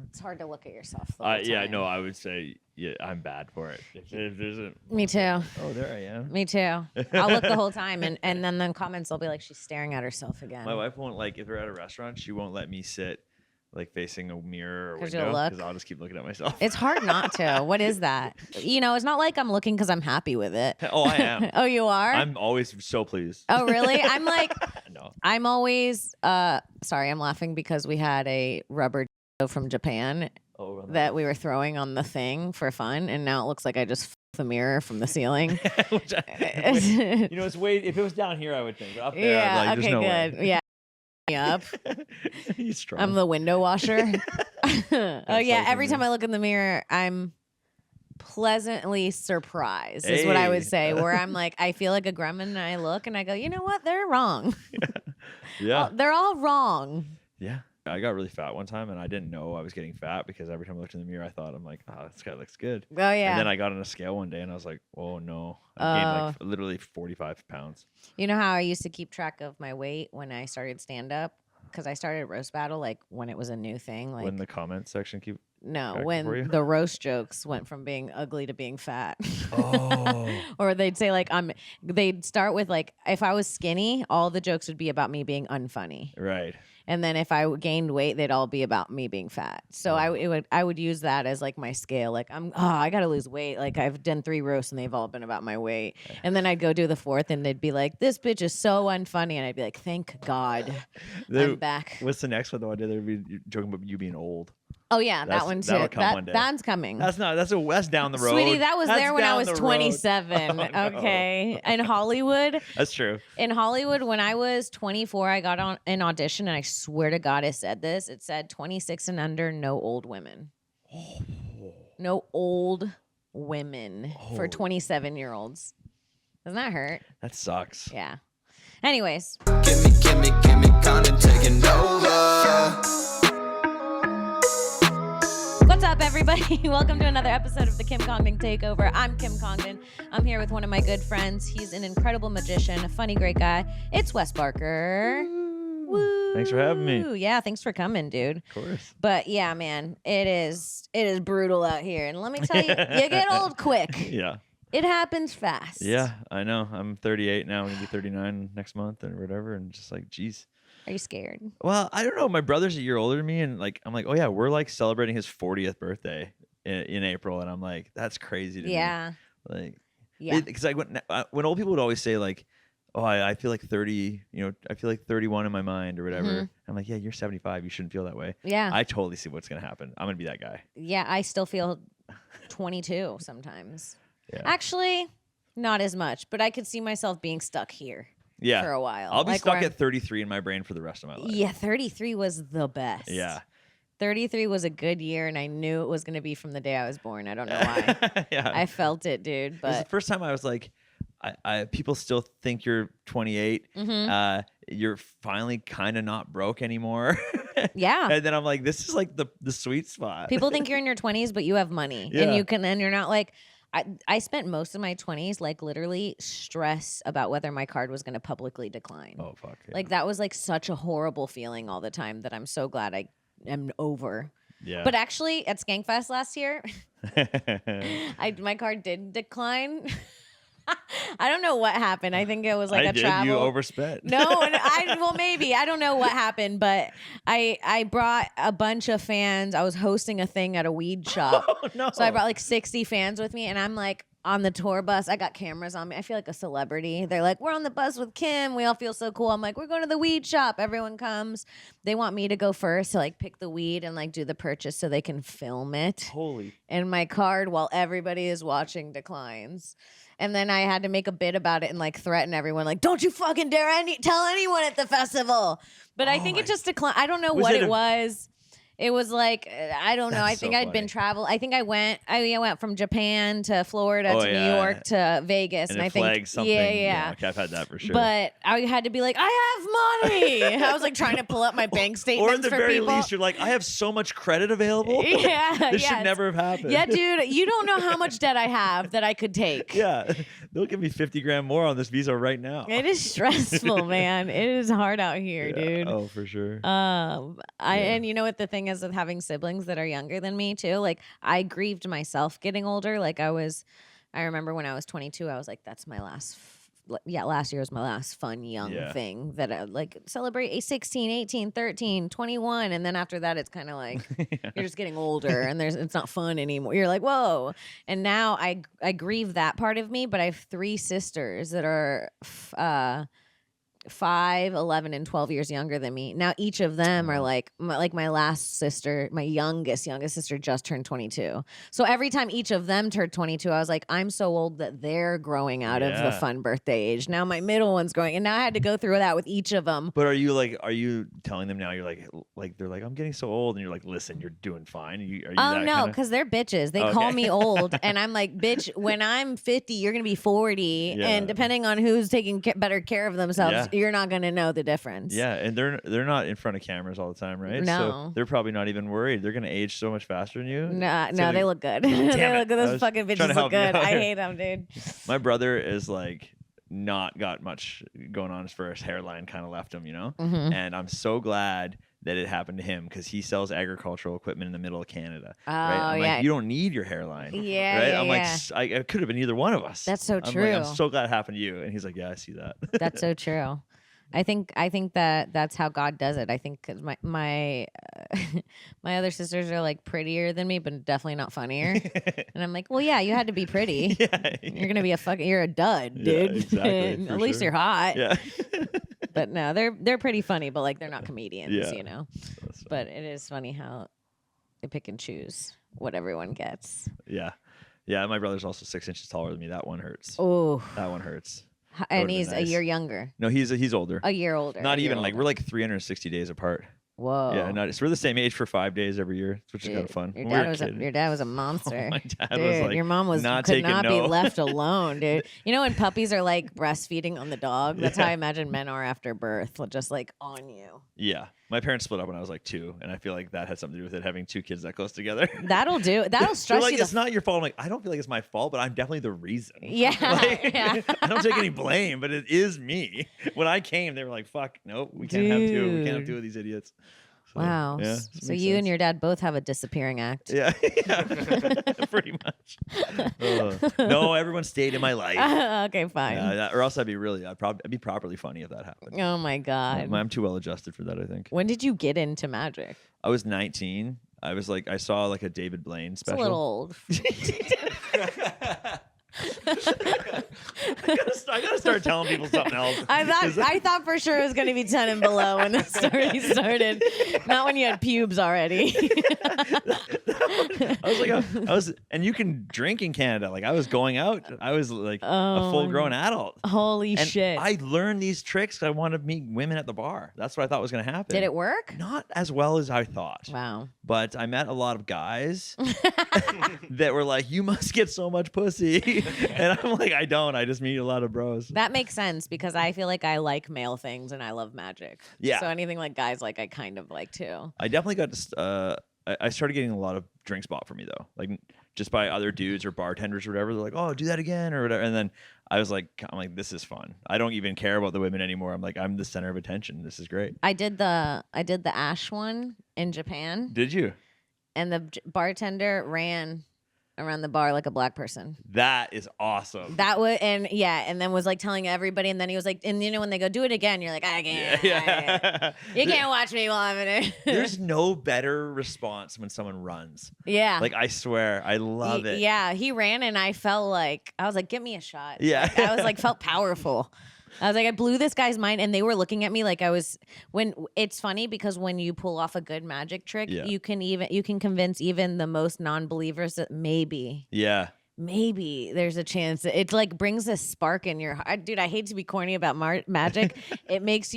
It's hard to look at yourself the whole Yeah, time. no, I would say I'm bad for it. If there's a Me too. oh, there I am. Me too. I'll look the whole time, and then the comments will be like, she's staring at herself again. My wife won't if we're at a restaurant, she won't let me sit like facing a mirror or 'Cause window you'll look. because I'll just keep looking at myself. It's hard not to. What is that? It's not like I'm looking because I'm happy with it. Oh, I am. Oh, you are? I'm always so pleased. Oh, really? I'm like, No. I'm always, sorry, I'm laughing because we had a rubber from Japan that we were throwing on the thing for fun, and now it looks like I just the mirror from the ceiling. It's way. If it was down here, I would think. But up there, Yeah. I'm like, Okay. there's no Good. way. Yeah. Me up. He's strong. I'm the window washer. Oh yeah. so Every time I look in the mirror, I'm pleasantly surprised. Is what I would say. Where I'm like, I feel like a gremlin, and I look and I go, you know what? They're wrong. Yeah. They're all wrong. Yeah. I got really fat one time, and I didn't know I was getting fat because every time I looked in the mirror, I thought, I'm like, oh, this guy looks good. Oh yeah. And then I got on a scale one day, and I was like, oh no, I gained like literally 45 pounds. You know how I used to keep track of my weight when I started stand up? Because I started roast battle like when it was a new thing. Like When the comment section keep. no, for you? when the roast jokes went from being ugly to being fat. Oh. Or they'd say like they'd start with like if I was skinny, all the jokes would be about me being unfunny. Right. And then if I gained weight, they'd all be about me being fat. So I would use that as like my scale. Like I gotta lose weight. Like I've done 3 roasts and they've all been about my weight. And then I'd go do the 4th and they'd be like, "This bitch is so unfunny," and I'd be like, "Thank God, I'm back." What's the next one though? They'd be joking about you being old. Oh yeah, that one too. That'll come one day. That's coming. That's down the road. Sweetie, that was there when I was 27. Oh, no. Okay. In Hollywood. That's true. In Hollywood, when I was 24, I got on an audition, and I swear to God, it said this. It said 26 and under, no old women. No old women for 27-year-olds. Doesn't that hurt? That sucks. Yeah. Anyways. Give me Congdon taking over. What's up, everybody? Welcome to another episode of the Kim Congdon Takeover. I'm Kim Congdon. I'm here with one of my good friends. He's an incredible magician, a funny, great guy. It's Wes Barker. Woo. Thanks for having me. Yeah, thanks for coming, dude. Of course. But yeah, man, it is brutal out here. And let me tell you, you get old quick. Yeah. It happens fast. Yeah, I know. I'm 38 now. I'm going to be 39 next month or whatever. And just like, geez. Are you scared? Well, I don't know. My brother's a year older than me. And like, I'm like, oh yeah, we're like celebrating his 40th birthday in April. And I'm like, that's crazy to me. Yeah. Like, Yeah. Because like when old people would always say like, oh, I feel like 30, I feel like 31 in my mind or whatever. Mm-hmm. I'm like, yeah, you're 75. You shouldn't feel that way. Yeah. I totally see what's going to happen. I'm going to be that guy. Yeah, I still feel 22 sometimes. Yeah. Actually, not as much, but I could see myself being stuck here for a while. I'll be Like, stuck where at 33 in my brain for the rest of my life. Yeah, 33 was the best. Yeah. 33 was a good year, and I knew it was going to be from the day I was born. I don't know why. Yeah. I felt it, dude. It was the But first time I was like, people still think you're 28. Mhm. You're finally kind of not broke anymore. yeah, And then I'm like, this is like the sweet spot. people think you're in your 20s, but you have money, Yeah. and you're not like. I spent most of my 20s like literally stress about whether my card was going to publicly decline. Oh fuck. Yeah. Like that was like such a horrible feeling all the time that I'm so glad I am over. Yeah. But actually, at Skankfest last year, my card did decline. I don't know what happened. I think it was like I a did. travel. You overspent. No, well maybe I don't know what happened, but I brought a bunch of fans. I was hosting a thing at a weed shop, Oh, no. so I brought like 60 fans with me, and I'm like on the tour bus. I got cameras on me. I feel like a celebrity. They're like, "We're on the bus with Kim. We all feel so cool." I'm like, "We're going to the weed shop." Everyone comes. They want me to go first to like pick the weed and like do the purchase so they can film it. Holy. And my card, while everybody is watching, declines. And then I had to make a bit about it and like threaten everyone, like, "Don't you fucking dare tell anyone at the festival." But I think it just declined. I don't know what it was. It was like, I don't know. That's I think so I'd been funny. travel. I think I went from Japan to Florida to New York to Vegas. And I it think, flagged something. yeah. Okay, I've had that for sure. But I had to be like, I have money. I was like trying to pull up my bank statements or at the for very people. least, you're like, I have so much credit available. Yeah, This yeah, should never have happened. Yeah, dude, you don't know how much debt I have that I could take. Yeah. They'll give me 50 grand more on this visa right now. It is stressful, man. It is hard out here, Yeah. dude. Oh, for sure. And you know what the thing thing is with having siblings that are younger than me too. Like I grieved myself getting older. Like I remember when I was 22, I was like, that's my last. Last year was my last fun young thing that I like celebrate 16, 18, 13, 21. And then after that, it's kind of like you're just getting older and it's not fun anymore. You're like, whoa. And now I grieve that part of me, but I have 3 sisters that are 5, 11, and 12 years younger than me. Now each of them are like my last sister, my youngest sister just turned 22. So every time each of them turned 22, I was like, I'm so old that they're growing out of the fun birthday age. Now my middle one's growing, and now I had to go through that with each of them. But are you telling them now? You're like they're like, I'm getting so old, and you're like, listen, you're doing fine. Are you oh no, because they're bitches. They call me old, and I'm like, bitch. When I'm 50, you're gonna be 40, and depending on who's taking better care of themselves, you're not gonna know the difference. Yeah, and they're not in front of cameras all the time, right? No, so they're probably not even worried. They're gonna age so much faster than you. No, they look good. They look good. Those fucking bitches look good. I hate them, dude. My brother is like not got much going on as far as hairline kind of left him, you know. And I'm so glad that it happened to him because he sells agricultural equipment in the middle of Canada. Right? I'm like, you don't need your hairline. Right? I'm like, I could have been either one of us. That's so true. I'm so glad it happened to you. And he's like, yeah, I see that. That's so true. I think that's how God does it. I think because my other sisters are like prettier than me, but definitely not funnier. And I'm like, well, yeah, you had to be pretty. You're gonna be you're a dud, dude. Yeah, exactly, At least you're hot. Yeah. But no, they're pretty funny, but like they're not comedians, you know. But it is funny how they pick and choose what everyone gets. Yeah. My brother's also 6 inches taller than me. That one hurts. Oh, that one hurts. And he's a year younger. No, he's older. A year older. Not even like we're like 360 days apart. Whoa. Yeah, so we're the same age for 5 days every year, which is kind of fun. Your dad was a monster. Oh, my dad dude, was like, your mom could not be left alone, dude. You know when puppies are like breastfeeding on the dog? That's how I imagine men are after birth, just like on you. Yeah. My parents split up when I was like 2, and I feel like that had something to do with it, having 2 kids that close together. That'll stress like, you. It's not your fault. I'm like, I don't feel like it's my fault, but I'm definitely the reason. Yeah, I don't take any blame, but it is me. When I came, they were like, fuck, nope, we can't have 2. We can't have 2 of these idiots. So, wow. Yeah, so you sense. And your dad both have a disappearing act. Yeah. Pretty much. No, everyone stayed in my life. Okay, fine. Or else I'd be properly funny if that happened. Oh my God. I'm too well adjusted for that, I think. When did you get into magic? I was 19. I was like, I saw like a David Blaine special. It's a little old. I gotta start telling people something else. I thought for sure it was going to be 10 and below when the story started, not when you had pubes already. I was, and you can drink in Canada. Like I was going out. I was like a full-grown adult. Holy shit! I learned these tricks. I wanted to meet women at the bar. That's what I thought was going to happen. Did it work? Not as well as I thought. Wow. But I met a lot of guys that were like, "You must get so much pussy." And I'm like, I don't. I just meet a lot of bros. That makes sense because I feel like I like male things and I love magic. Yeah. So anything like guys like, I kind of like too. I definitely got to. I started getting a lot of drinks bought for me though, like just by other dudes or bartenders or whatever. They're like, "Oh, do that again" or whatever. And then I'm like, this is fun. I don't even care about the women anymore. I'm like, I'm the center of attention. This is great. I did the ash one in Japan. Did you? And the bartender ran around the bar like a black person. That is awesome. That was, and then was like telling everybody, and then he was like, and you know when they go do it again, you're like, I can't. Yeah. You can't watch me while I'm in it. There's no better response when someone runs. Yeah. Like I swear, I love it. Yeah, he ran, and I felt like I was like, give me a shot. Yeah. Like, I was like, felt powerful. I was like, I blew this guy's mind, and they were looking at me like I was. When it's funny because when you pull off a good magic trick, you can convince even the most non-believers that maybe there's a chance. It like brings a spark in your heart, dude. I hate to be corny about magic. It makes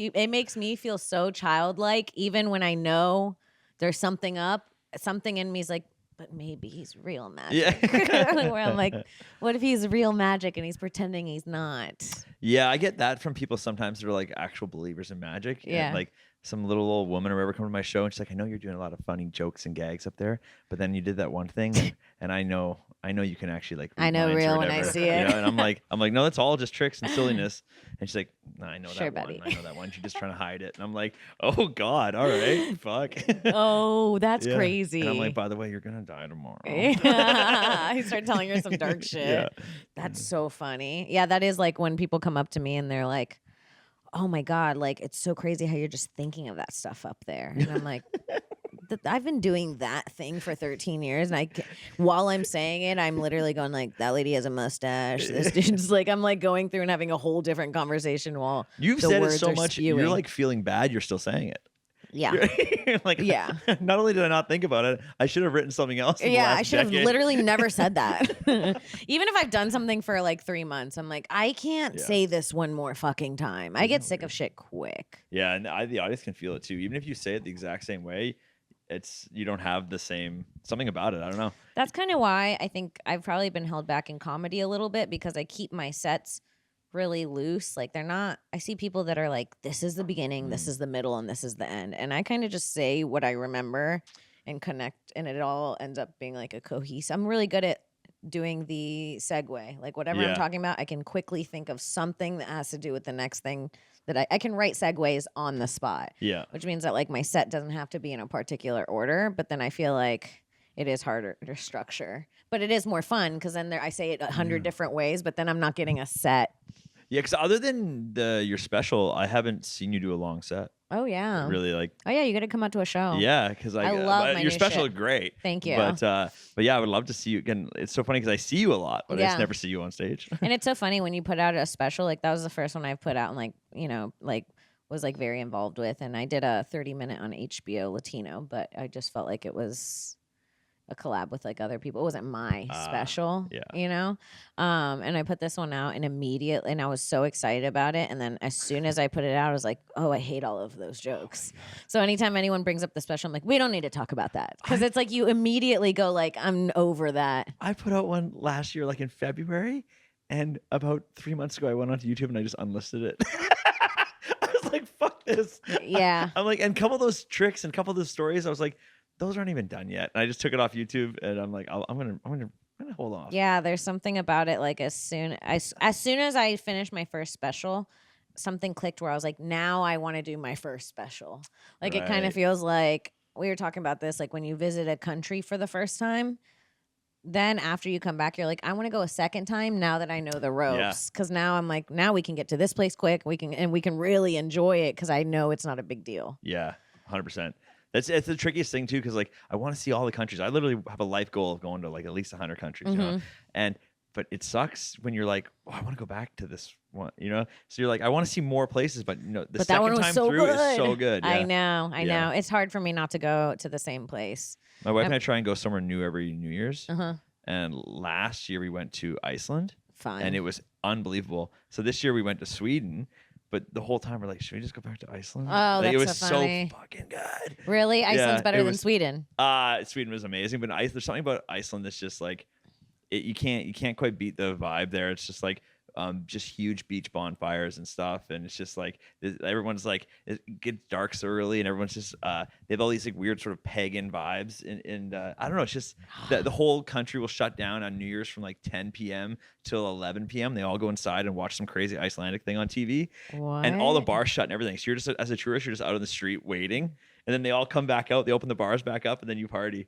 me feel so childlike, even when I know there's something up. Something in me is like, but maybe he's real magic. Yeah. Where I'm like, what if he's real magic and he's pretending he's not? Yeah, I get that from people sometimes that are like actual believers in magic. Yeah. And like some little old woman or whatever come to my show, and she's like, I know you're doing a lot of funny jokes and gags up there, but then you did that one thing, and I know you can actually like. I know read lines or real when I whatever," see it. You know? And I'm like, no, that's all just tricks and silliness. And she's like, no, I know Sure, that buddy. one. I know that one. She's just trying to hide it. And I'm like, oh God, all right, fuck. Oh, that's Yeah. crazy. And I'm like, by the way, you're gonna die tomorrow. Yeah. He started telling her some dark shit. Yeah. That's so funny. Yeah, that is like when people come up to me and they're like, oh my God, like it's so crazy how you're just thinking of that stuff up there. And I'm like, I've been doing that thing for 13 years. And while I'm saying it, I'm literally going like, that lady has a mustache. This dude's like, I'm like going through and having a whole different conversation while You've the said it words so are much, spewing. you're like feeling bad, you're still saying it. Yeah. You're like, Yeah. Not only did I not think about it, I should have written something else. In the last I should have decade. literally never said that. Even if I've done something for like 3 months, I'm like, I can't say this one more fucking time. I get sick of shit quick. Yeah, and the audience can feel it too. Even if you say it the exact same way, you don't have the same something about it. I don't know. That's kind of why I think I've probably been held back in comedy a little bit, because I keep my sets really loose. Like they're not, I see people that are like, this is the beginning, this is the middle, and this is the end. And I kind of just say what I remember and connect, and it all ends up being like a cohesive. I'm really good at doing the segue. Like whatever I'm talking about, I can quickly think of something that has to do with the next thing that I can write segues on the spot. Yeah. Which means that like my set doesn't have to be in a particular order, but then I feel like it is harder to structure. But it is more fun because then I say it 100 different ways, but then I'm not getting a set. Yeah, because other than your special, I haven't seen you do a long set. Oh yeah. Really like. Oh yeah, you got to come out to a show. Yeah, because I love but my your new special shit. is great. Thank you. But yeah, I would love to see you again. It's so funny because I see you a lot, but I just never see you on stage. And it's so funny when you put out a special, like that was the first one I've put out and like, you know, like was like very involved with. And I did a 30-minute on HBO Latino, but I just felt like it was a collab with like other people. It wasn't my special, you know? And I put this one out and immediately, and I was so excited about it. And then as soon as I put it out, I was like, oh, I hate all of those jokes. So anytime anyone brings up the special, I'm like, we don't need to talk about that. Because it's like you immediately go like, I'm over that. I put out one last year, like in February, and about 3 months ago, I went onto YouTube and I just unlisted it. I was like, fuck this. Yeah. I'm like, and a couple of those tricks and a couple of those stories, I was like, those aren't even done yet. And I just took it off YouTube, and I'm like, I'm gonna hold off. Yeah, there's something about it. Like as soon as I finished my first special, something clicked where I was like, now I want to do my first special. Like it kind of feels like we were talking about this. Like when you visit a country for the first time, then after you come back, you're like, I want to go a second time now that I know the ropes. Because now I'm like, now we can get to this place quick. We can really enjoy it because I know it's not a big deal. Yeah, 100%. It's the trickiest thing too, because like I want to see all the countries. I literally have a life goal of going to like at least 100 countries, you know? But it sucks when you're like, oh, I want to go back to this one, you know? So you're like, I want to see more places, but you know, the second time through is so good. Yeah. I know. It's hard for me not to go to the same place. My wife and I try and go somewhere new every New Year's. And last year we went to Iceland. Fun. And it was unbelievable. So this year we went to Sweden. But the whole time we're like, should we just go back to Iceland? Oh, like, that's it was so funny. fucking good. Really? Iceland's better than Sweden? Sweden was amazing, but there's something about Iceland that's just like, you can't quite beat the vibe there. It's just like just huge beach bonfires and stuff, and it's just like everyone's like, it gets dark so early, and everyone's just they have all these like weird sort of pagan vibes, and I don't know, it's just the whole country will shut down on New Year's from like 10 p.m. till 11 p.m. They all go inside and watch some crazy Icelandic thing on TV. What? And all the bars shut and everything. So you're just, as a tourist, you're just out on the street waiting, and then they all come back out. They open the bars back up, and then you party.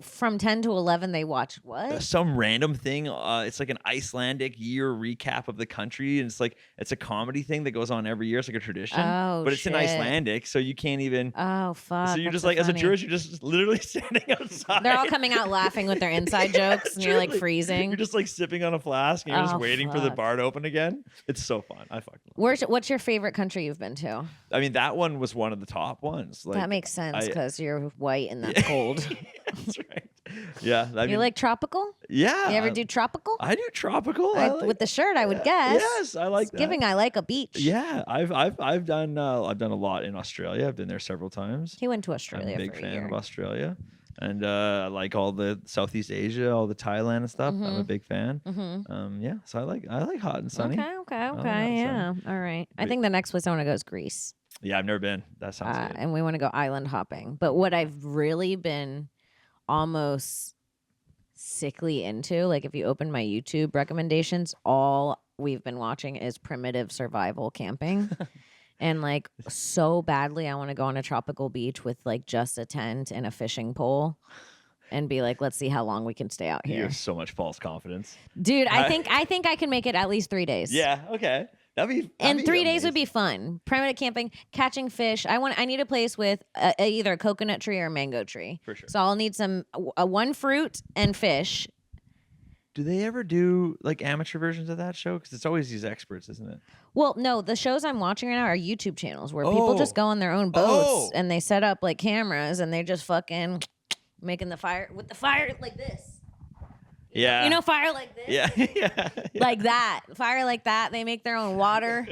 From 10 to 11, they watch what? Some random thing. It's like an Icelandic year recap of the country, and it's a comedy thing that goes on every year. It's like a tradition, but it's in Icelandic, so you can't even. Oh fuck! So you're just like, as a tourist, you're just literally standing outside. They're all coming out laughing with their inside jokes, and you're like freezing. You're just like sipping on a flask, and you're just waiting for the bar to open again. It's so fun. I fucking. What's your favorite country you've been to? I mean, that one was one of the top ones. Like, that makes sense because you're white and that's cold. That's right. Yeah. You like tropical? Yeah. You ever do tropical? I do tropical. With the shirt, I would guess. Yes, I like that. Giving I like a beach. Yeah, I've done a lot in Australia. I've been there several times. He went to Australia. I'm a big for a fan year. of Australia, and I like all the Southeast Asia, all the Thailand and stuff. I'm a big fan. Yeah, so I like hot and sunny. Okay. Yeah. All right. I think the next place I want to go is Greece. Yeah, I've never been. That sounds good. And we want to go island hopping. But what I've really been almost sickly into, like if you open my YouTube recommendations, all we've been watching is primitive survival camping. And like so badly, I want to go on a tropical beach with like just a tent and a fishing pole and be like, let's see how long we can stay out You here. have so much false confidence. Dude, I think I can make it at least 3 days. Yeah, okay. That'd And be 3 days would amazing. be fun. Primitive camping, catching fish. I need a place with either a coconut tree or a mango tree. For sure. So I'll need some one fruit and fish. Do they ever do like amateur versions of that show? Because it's always these experts, isn't it? Well, no, the shows I'm watching right now are YouTube channels where people just Oh. go on their own boats Oh. and they set up like cameras and they just fucking making the fire with the fire like this. Yeah. You know, fire like this. Yeah. yeah. Like that. Fire like that. They make their own water.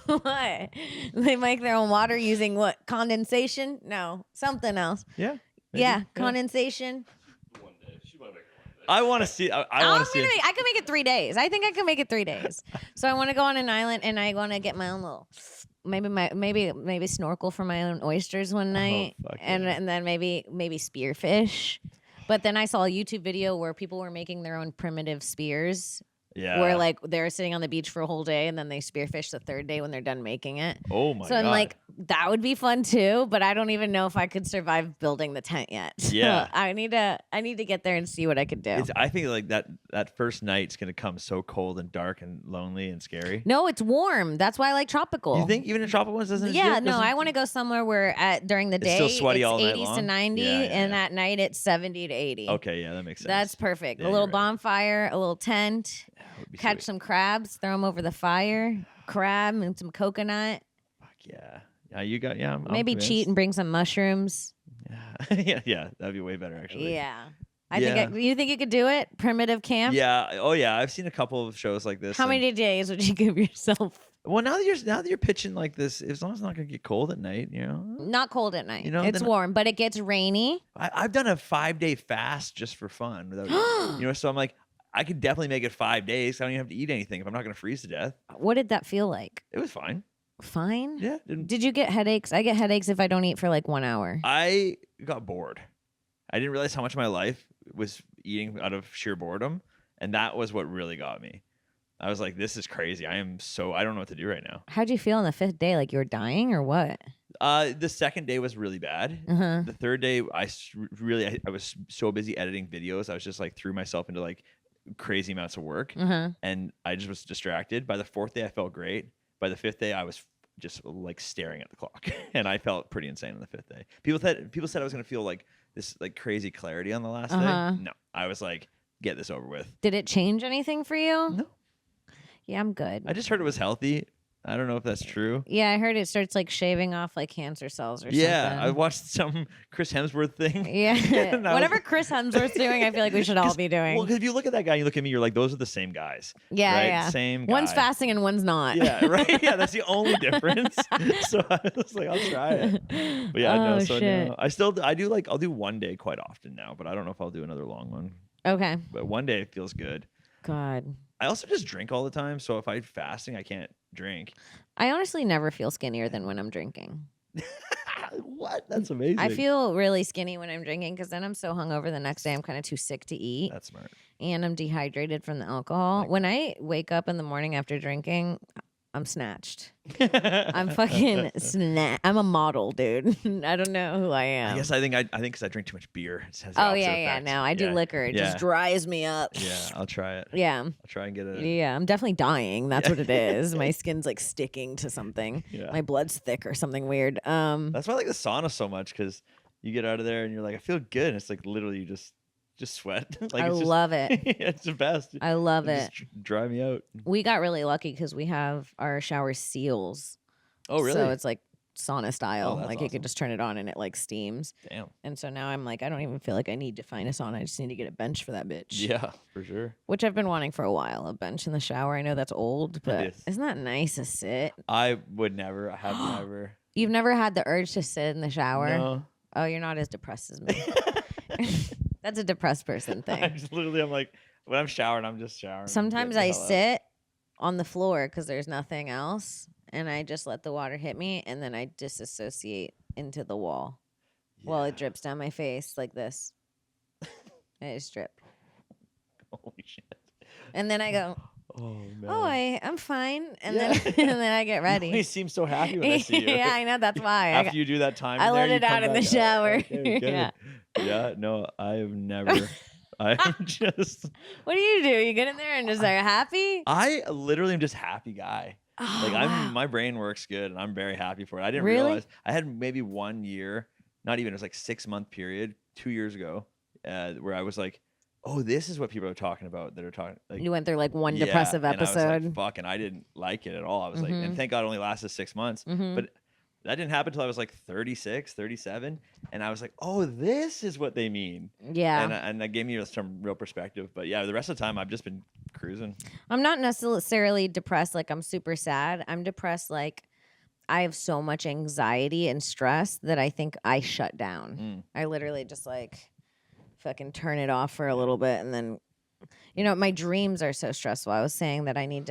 What? They make their own water using what? Condensation? No, something else. Yeah. Yeah, maybe. condensation. I want to see. I want I'm to see. gonna I can make it 3 days. I think I can make it 3 days. So I want to go on an island and I want to get my own little, maybe snorkel for my own oysters one night, fuck and yeah. and then maybe spearfish. But then I saw a YouTube video where people were making their own primitive spears. Yeah. Where like they're sitting on the beach for a whole day and then they spearfish the third day when they're done making it. Oh my So god. I'm like, that would be fun too, but I don't even know if I could survive building the tent yet. Yeah. I need to get there and see what I could do. I think like that first night's gonna come so cold and dark and lonely and scary. No, it's warm. That's why I like tropical. You think even in tropical ones doesn't? Yeah, no, doesn't- I want to go somewhere where during the It's day still sweaty it's all night 80s to long? 90 Yeah, yeah, and yeah. at night it's 70 to 80. Okay, yeah, that makes sense. That's perfect. Yeah, A little you're right. bonfire, a little tent, That would be catch sweet. some crabs, throw them over the fire, crab and some coconut. Fuck yeah. Yeah, you got. Yeah, I'm Maybe convinced. cheat and bring some mushrooms. Yeah, yeah, that'd be way better actually. Yeah. Yeah. You think you could do it? Primitive camp? Yeah. Oh yeah, I've seen a couple of shows like this. How and- many days would you give yourself? Well, now that you're pitching like this, as long as it's not gonna get cold at night, you know. Not cold at night. You know, it's then- warm, but it gets rainy. I've done a 5-day fast just for fun. Without, you know, so I'm like, I could definitely make it 5 days. I don't even have to eat anything if I'm not gonna freeze to death. What did that feel like? It was fine. Fine? Yeah. Didn't, Did you get headaches? I get headaches if I don't eat for like 1 hour. I got bored. I didn't realize how much of my life was eating out of sheer boredom, and that was what really got me. I was like, this is crazy. I don't know what to do right now. How'd you feel on the 5th day? Like you were dying or what? The second day was really bad. Uh-huh. The third day, I was so busy editing videos. I was just like threw myself into like crazy amounts of work, Uh-huh. and I just was distracted. By the 4th day, I felt great. By the 5th day, I was just like staring at the clock, and I felt pretty insane on the 5th day. People said I was gonna feel like this like crazy clarity on the last Uh-huh. day. No, I was like, get this over with. Did it change anything for you? No. Yeah, I'm good. I just heard it was healthy. I don't know if that's true. Yeah, I heard it starts like shaving off like cancer cells or Yeah, something. I watched some Chris Hemsworth thing. Yeah. And I was- Whatever Chris Hemsworth's doing, I feel like we should all be doing. Well, because if you look at that guy, and you look at me, you're like, those are the same guys. Yeah, right? yeah. Same guy. One's fasting and one's not. Yeah, right. Yeah, that's the only difference. So I was like, I'll try it. But yeah, no. Oh, So shit. no. I'll do one day quite often now, but I don't know if I'll do another long one. Okay. But one day feels good. God. I also just drink all the time, so if I'm fasting, I can't drink. I honestly never feel skinnier than when I'm drinking. What? That's amazing. I feel really skinny when I'm drinking because then I'm so hungover the next day I'm kind of too sick to eat That's smart. and I'm dehydrated from the alcohol. When I wake up in the morning after drinking, I'm snatched. I'm fucking I'm a model, dude. I don't know who I am. I guess I think because I drink too much beer. It has the Oh opposite yeah, yeah. effect. No, I do Yeah. liquor. It Yeah. just dries me up. Yeah, I'll try it. Yeah. I'll try and get it. Yeah, I'm definitely dying. That's Yeah. what it is. My skin's like sticking to something. Yeah. My blood's thick or something weird. That's why I like the sauna so much because you get out of there and you're like, I feel good. And it's like literally you just sweat. Like I it's just, love it. it's the best. I love it. Just dry me out. We got really lucky because we have our shower seals. Oh really? So it's like sauna style. Oh, that's Like you awesome. could just turn it on and it like steams. Damn. And so now I'm like, I don't even feel like I need to find a sauna. I just need to get a bench for that bitch. Yeah, for sure. Which I've been wanting for a while. A bench in the shower. I know that's old, but is. isn't that nice to sit? I would never. I have never. You've never had the urge to sit in the shower? No. Oh, you're not as depressed as me. That's a depressed person I thing. just literally, I'm like, when I'm showering, I'm just showering. Sometimes Get the I hell out. sit on the floor because there's nothing else, and I just let the water hit me, and then I disassociate into the wall while it drips down my face like this. And I just drip. Holy shit. And then I go, Oh no. oh, I'm fine. And then and then I get ready. You seem so happy when I see you. Yeah, I know. That's why. After you do that time, I in let there, it you out come in the back shower. Okay, good. Yeah. Yeah. No, I've never. I'm just. What do? You get in there and just are happy? I literally am just happy guy. Oh, Like wow. my brain works good, and I'm very happy for it. I didn't Really? realize I had maybe 1 year, not even. It was like 6-month period 2 years ago, where I was like, oh, this is what people are talking about. That are talking like. You went through like one Yeah, depressive and I was episode. like, fuck, and I didn't like it at all. I was like, Mhm. and thank God it only lasted 6 months. Mhm. But that didn't happen until I was like 36, 37. And I was like, oh, this is what they mean. Yeah. And that gave me some real perspective. But yeah, the rest of the time I've just been cruising. I'm not necessarily depressed like I'm super sad. I'm depressed like I have so much anxiety and stress that I think I shut down. I literally just like fucking turn it off for a little bit, and then my dreams are so stressful. I was saying that I made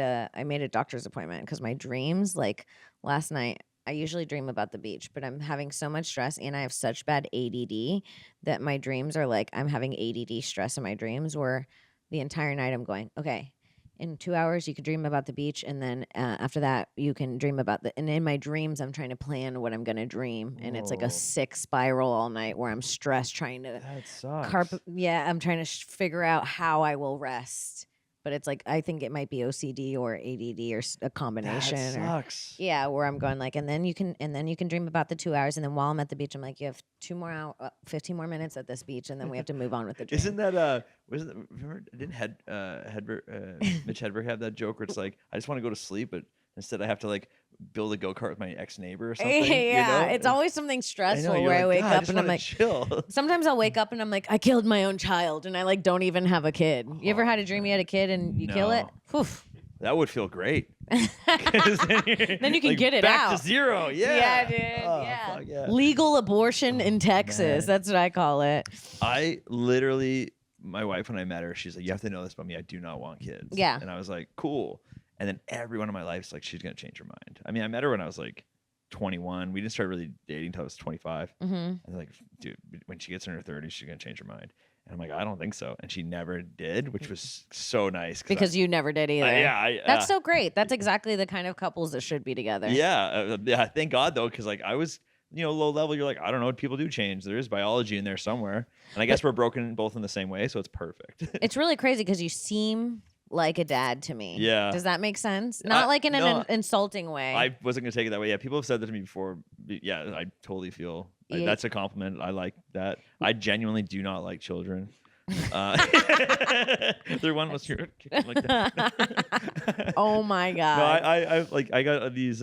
a doctor's appointment because my dreams, like last night, I usually dream about the beach, but I'm having so much stress and I have such bad ADD that my dreams are like I'm having ADD stress in my dreams where the entire night I'm going, okay, in 2 hours you could dream about the beach, and then after that you can dream about and in my dreams I'm trying to plan what I'm going to dream, and it's like Whoa. a sick spiral all night where I'm stressed trying to That sucks. I'm trying to figure out how I will rest. But it's like I think it might be OCD or ADD or a combination. That sucks. Yeah, where I'm going like, and then you can dream about the 2 hours, and then while I'm at the beach, I'm like, you have 15 more minutes at this beach, and then we have to move on with the dream. Isn't that remember didn't Mitch Hedberg have that joke where it's like I just want to go to sleep, but instead I have to like build a go-kart with my ex-neighbor or something. Yeah, you know? it's always something stressful you're where I like, wake "God, up just and I'm wanna like, chill. sometimes I'll wake up and I'm like, I killed my own child, and I like don't even have a kid. You ever had a dream you had a kid and you kill it? No. Whew. That would feel great. 'Cause Then you can like, get it back out. to zero. Yeah. Yeah, dude. Oh, Yeah. fuck yeah. Legal abortion in Texas. man. That's what I call it. I literally, my wife, when I met her, she's like, you have to know this about me. I do not want kids. Yeah. And I was like, cool. And then everyone in my life's like, she's going to change her mind. I mean, I met her when I was like 21. We didn't start really dating until I was 25. Mm-hmm. And they're like, dude, when she gets in her 30s, she's going to change her mind. And I'm like, I don't think so. And she never did, which was so nice. Because you never did either. That's so great. That's exactly the kind of couples that should be together. Yeah. Thank God, though, because like I was, low level. You're like, I don't know. People do change. There is biology in there somewhere. And I guess we're broken both in the same way. So it's perfect. It's really crazy because you seem like a dad to me. Yeah. Does that make sense? Not like in an insulting way. I wasn't going to take it that way. Yeah. People have said that to me before. Yeah. I totally feel that's a compliment. I like that. I genuinely do not like children. Their one was here like that. Oh my God. No, I got these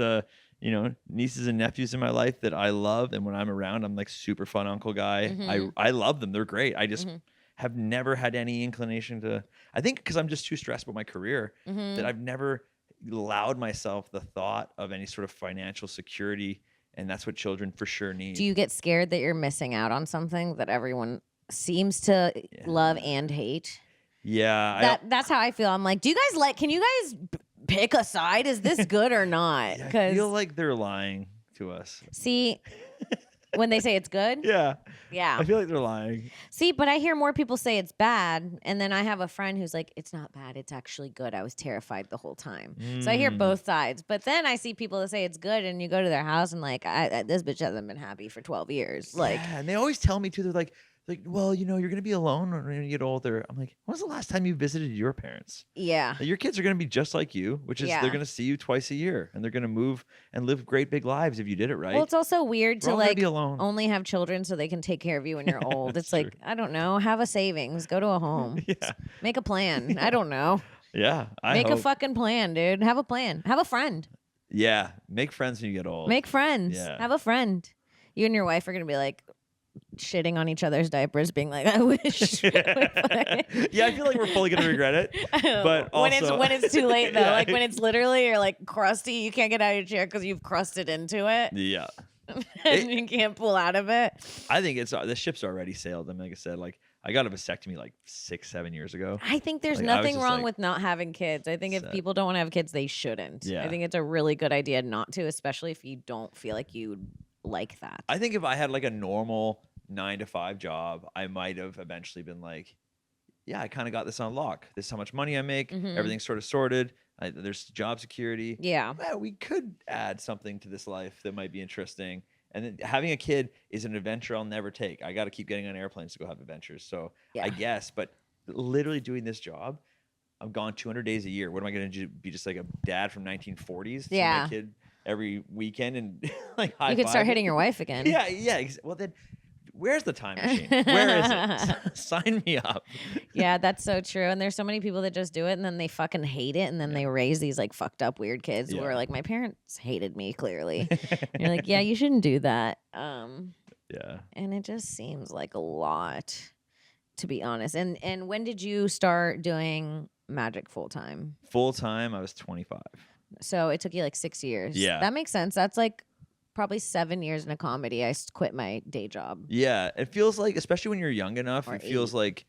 nieces and nephews in my life that I love, and when I'm around, I'm like super fun uncle guy. Mhm. I love them. They're great. I just have never had any inclination to. I think because I'm just too stressed about my career that I've never allowed myself the thought of any sort of financial security, and that's what children for sure need. Do you get scared that you're missing out on something that everyone seems to love and hate? Yeah, that's how I feel. I'm like, can you guys pick a side? Is this good or not? I feel like they're lying to us. See, when they say it's good, Yeah. yeah. I feel like they're lying. See, but I hear more people say it's bad, and then I have a friend who's like, it's not bad, it's actually good. I was terrified the whole time. So I hear both sides, but then I see people that say it's good, and you go to their house and like, this bitch hasn't been happy for 12 years. Like, yeah, and they always tell me too. They're like, well, you're gonna be alone when you get older. I'm like, when was the last time you visited your parents? yeah. Like, your kids are gonna be just like you, which is Yeah. they're gonna see you twice a year, and they're gonna move and live great big lives if you did it right. Well, it's also weird We're to all gonna like be alone. only have children so they can take care of you when you're old. That's It's like, true. I don't know, have a savings, go to a home, Yeah, make a plan. I don't know. yeah. Make a hope. fucking plan, dude. Have a plan. Have a friend. Yeah, make friends when you get old. Make friends. Yeah. Have a friend. You and your wife are gonna be like shitting on each other's diapers, being like, I wish. Yeah, I feel like we're fully gonna regret it. But when also- it's too late though, Yeah. like when it's literally you're like crusty, you can't get out of your chair because you've crusted into it. Yeah. and you can't pull out of it. I think it's the ship's already sailed. I mean, like I said, like I got a vasectomy like 6-7 years ago. I think there's Like, I was nothing just wrong like, with not having kids. I think if set. people don't want to have kids, they shouldn't. Yeah. I think it's a really good idea not to, especially if you don't feel like you like that. I think if I had like a normal 9-to-5 job, I might have eventually been like, yeah, I kind of got this on lock. This is how much money I make. Everything's sort of sorted. There's job security. Yeah. Well, we could add something to this life that might be interesting. And then having a kid is an adventure I'll never take. I got to keep getting on airplanes to go have adventures. So Yeah. I guess, but literally doing this job, I'm gone 200 days a year. What am I going to do? Be just like a dad from 1940s? See Yeah. my kid every weekend and like You could start hitting your wife again. Yeah, yeah. Well, then where's the time machine? Where is it? Sign me up. Yeah, that's so true. And there's so many people that just do it and then they fucking hate it. And then they raise these like fucked up weird kids who Yeah. are like, my parents hated me clearly. And you're like, yeah, you shouldn't do that. Yeah. And it just seems like a lot, to be honest. And when did you start doing magic full time? Full time, I was 25. So it took you like 6 years. Yeah. That makes sense. That's like probably 7 years in a comedy. I quit my day job. Yeah, it feels like, especially when you're young enough, Or it feels like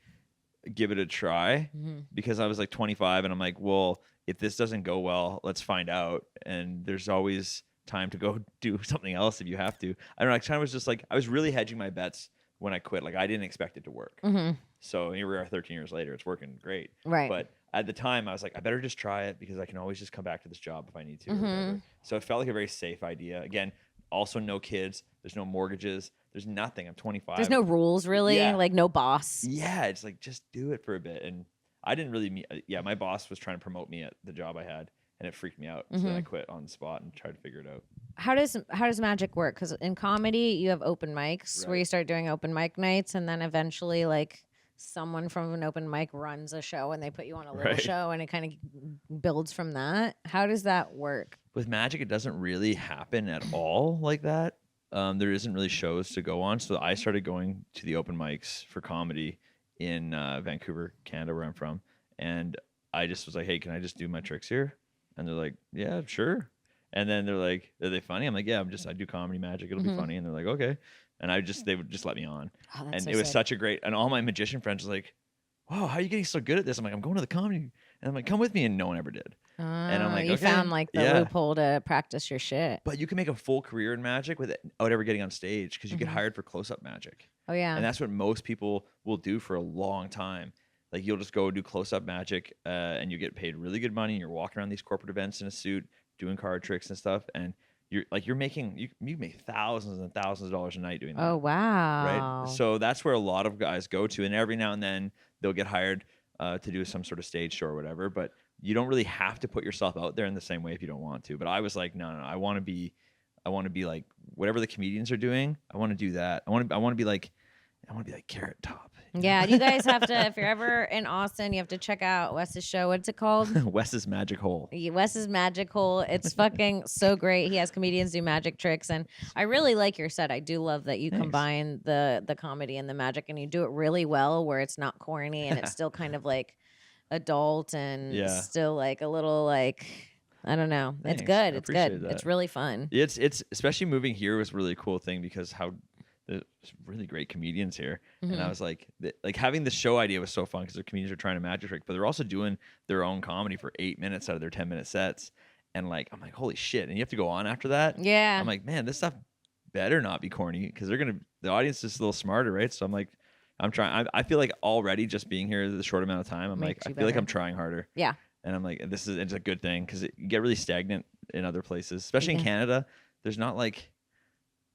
give it a try. Because I was like 25 and I'm like, well, if this doesn't go well, let's find out. And there's always time to go do something else if you have to. I don't know. I kind of was just like, I was really hedging my bets when I quit. Like I didn't expect it to work. So here we are 13 years later. It's working great. Right. But at the time, I was like, I better just try it because I can always just come back to this job if I need to. Or whatever. So it felt like a very safe idea. Again, also no kids. There's no mortgages. There's nothing. I'm 25. There's no rules really. Yeah. Like no boss. Yeah, it's like just do it for a bit. And I didn't really meet. Yeah, my boss was trying to promote me at the job I had, and it freaked me out. So then I quit on the spot and tried to figure it out. How does magic work? Because in comedy, you have open mics where you start doing open mic nights, and then eventually, like someone from an open mic runs a show, and they put you on a little show, and it kind of builds from that. How does that work? With magic, it doesn't really happen at all like that. There isn't really shows to go on, so I started going to the open mics for comedy in Vancouver, Canada, where I'm from, and I just was like, "Hey, can I just do my tricks here?" And they're like, "Yeah, sure." And then they're like, "Are they funny?" I'm like, "Yeah, I do comedy magic. It'll be funny." And they're like, "Okay." And they would just let me on. Oh, And so it was sick. such a great, and all my magician friends were like, "Wow, how are you getting so good at this?" I'm like, "I'm going to the comedy." And I'm like, "Come with me." And no one ever did. And I'm like, you okay, found like the yeah. loophole to practice your shit. But you can make a full career in magic without ever getting on stage because you get hired for close-up magic. Oh yeah. And that's what most people will do for a long time. Like you'll just go do close-up magic and you get paid really good money. And you're walking around these corporate events in a suit, doing card tricks and stuff. And you make thousands and thousands of dollars a night doing that. Oh wow. Right. So that's where a lot of guys go to. And every now and then they'll get hired to do some sort of stage show or whatever. But you don't really have to put yourself out there in the same way if you don't want to. But I was like, no, I want to be like whatever the comedians are doing. I want to do that. I want to be like Carrot Top. Yeah, you guys have to, if you're ever in Austin, you have to check out Wes's show. What's it called? Wes's Magic Hole. Wes's Magic Hole. It's fucking so great. He has comedians do magic tricks, and I really like your set. I do love that you combine the comedy and the magic, and you do it really well, where it's not corny and it's still kind of like adult and still like a little like I don't know. Thanks. It's good. It's appreciate good. that. It's really fun. It's especially moving here was a really cool thing because there's really great comedians here, and I was like having the show idea was so fun because the comedians are trying to magic trick, but they're also doing their own comedy for 8 minutes out of their 10-minute sets, and like I'm like holy shit, and you have to go on after that. Yeah, I'm like man, this stuff better not be corny because the audience is a little smarter, right? So I'm like I'm trying. I feel like already just being here the short amount of time, I'm like I feel like I'm trying harder. Yeah, and I'm like it's a good thing because you get really stagnant in other places, especially in Canada. There's not like.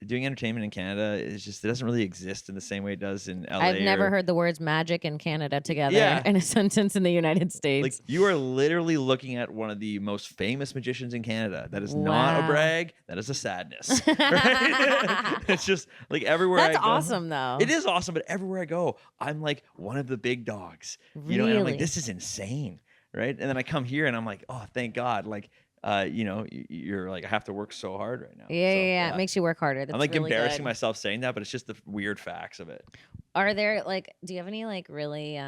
Doing entertainment in Canada is just it doesn't really exist in the same way it does in LA. I've never heard the words magic and Canada together in a sentence in the United States. Like you are literally looking at one of the most famous magicians in Canada. That is not a brag. That is a sadness. Right? It's just like everywhere. That's I go, awesome though. It is awesome, but everywhere I go, I'm like one of the big dogs. You know, and I'm like this is insane, right? And then I come here and I'm like, oh, thank God, like. You're like I have to work so hard right now. Yeah. It makes you work harder. That's I'm like really embarrassing good. myself saying that, but it's just the weird facts of it. Are there do you have any really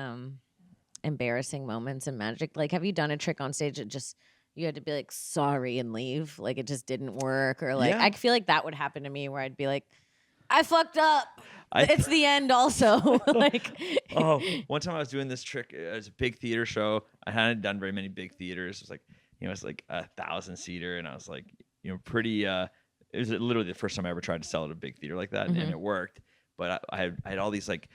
embarrassing moments in magic? Like, have you done a trick on stage that just you had to be like sorry and leave, like it just didn't work, or like Yeah. I feel like that would happen to me where I'd be like, I fucked up. I- It's the end also. Like Oh, one time I was doing this trick. It was a big theater show. I hadn't done very many big theaters. It was like, it's like 1,000-seater, and I was like, pretty. It was literally the first time I ever tried to sell at a big theater like that, and it worked. But I had all these like